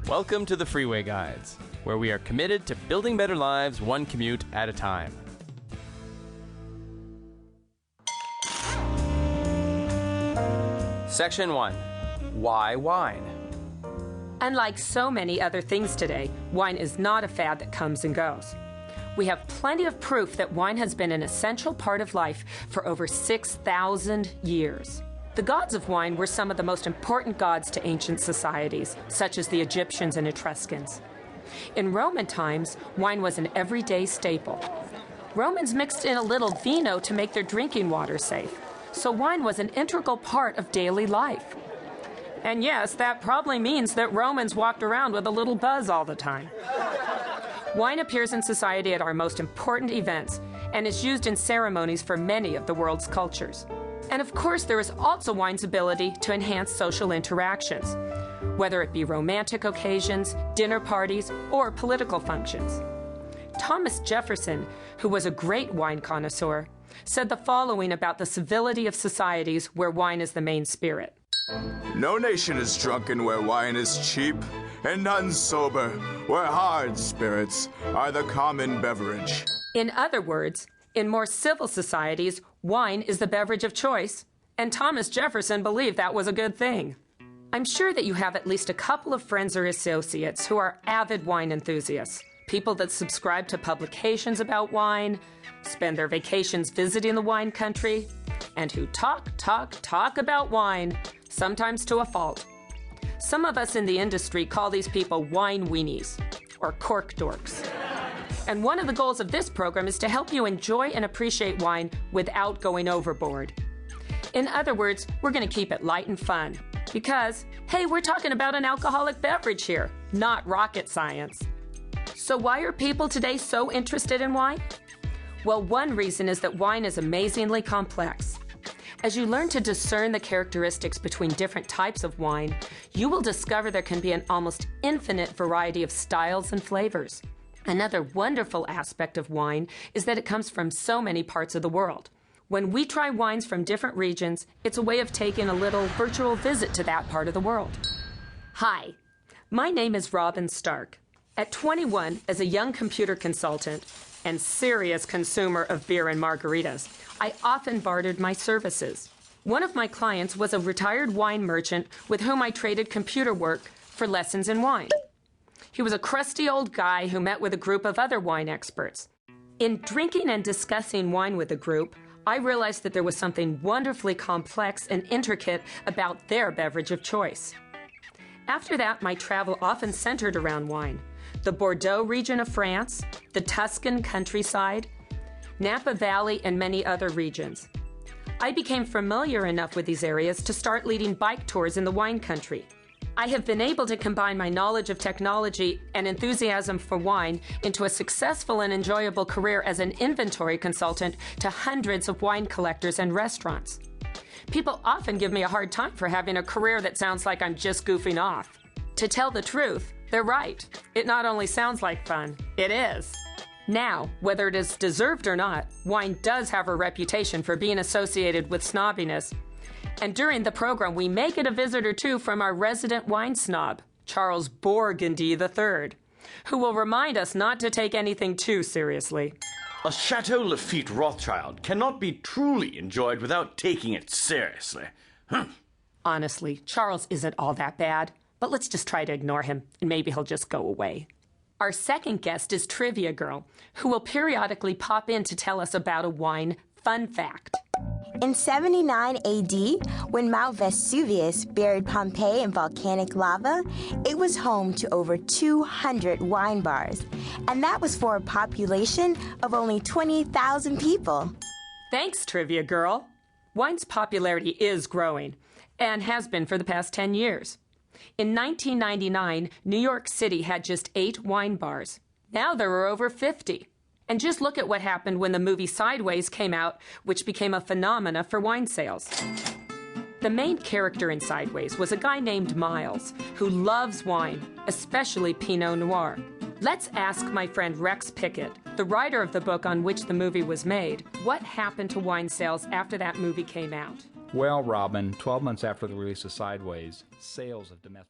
Welcome to the Freeway Guides, where we are committed to building better lives one commute at a time. Section 1. Why wine? Unlike so many other things today, wine is not a fad that comes and goes. We have plenty of proof that wine has been an essential part of life for over 6,000 years. The gods of wine were some of the most important gods to ancient societies, such as the Egyptians and Etruscans. In Roman times, wine was an everyday staple. Romans mixed in a little vino to make their drinking water safe, so wine was an integral part of daily life. And yes, that probably means that Romans walked around with a little buzz all the time. Wine appears in society at our most important events and is used in ceremonies for many of the world's cultures. And of course, there is also wine's ability to enhance social interactions, whether it be romantic occasions, dinner parties, or political functions. Thomas Jefferson, who was a great wine connoisseur, said the following about the civility of societies where wine is the main spirit. No nation is drunken where wine is cheap, and none sober where hard spirits are the common beverage. In other words, in more civil societies, wine is the beverage of choice, and Thomas Jefferson believed that was a good thing. I'm sure that you have at least a couple of friends or associates who are avid wine enthusiasts, people that subscribe to publications about wine, spend their vacations visiting the wine country, and who talk about wine, sometimes to a fault. Some of us in the industry call these people wine weenies, or cork dorks. And one of the goals of this program is to help you enjoy and appreciate wine without going overboard. In other words, we're going to keep it light and fun. Because, hey, we're talking about an alcoholic beverage here, not rocket science. So why are people today so interested in wine? Well, one reason is that wine is amazingly complex. As you learn to discern the characteristics between different types of wine, you will discover there can be an almost infinite variety of styles and flavors. Another wonderful aspect of wine is that it comes from so many parts of the world. When we try wines from different regions, it's a way of taking a little virtual visit to that part of the world. Hi, my name is Robin Stark. At 21, as a young computer consultant and serious consumer of beer and margaritas, I often bartered my services. One of my clients was a retired wine merchant with whom I traded computer work for lessons in wine. He was a crusty old guy who met with a group of other wine experts. In drinking and discussing wine with the group, I realized that there was something wonderfully complex and intricate about their beverage of choice. After that, my travel often centered around wine. The Bordeaux region of France, the Tuscan countryside, Napa Valley, and many other regions. I became familiar enough with these areas to start leading bike tours in the wine country. I have been able to combine my knowledge of technology and enthusiasm for wine into a successful and enjoyable career as an inventory consultant to hundreds of wine collectors and restaurants. People often give me a hard time for having a career that sounds like I'm just goofing off. To tell the truth, they're right. It not only sounds like fun, it is. Now, whether it is deserved or not, wine does have a reputation for being associated with snobbiness. And during the program, we may get a visit or two from our resident wine snob, Charles Burgundy III, who will remind us not to take anything too seriously. A Chateau Lafite Rothschild cannot be truly enjoyed without taking it seriously. Honestly, Charles isn't all that bad, but let's just try to ignore him, and maybe he'll just go away. Our second guest is Trivia Girl, who will periodically pop in to tell us about a wine fun fact. In 79 AD, when Mount Vesuvius buried Pompeii in volcanic lava, it was home to over 200 wine bars, and that was for a population of only 20,000 people. Thanks, Trivia Girl. Wine's popularity is growing, and has been for the past 10 years. In 1999, New York City had just 8 wine bars. Now there are over 50. And just look at what happened when the movie Sideways came out, which became a phenomena for wine sales. The main character in Sideways was a guy named Miles, who loves wine, especially Pinot Noir. Let's ask my friend Rex Pickett, the writer of the book on which the movie was made, what happened to wine sales after that movie came out. Well, Robin, 12 months after the release of Sideways, sales of domestic...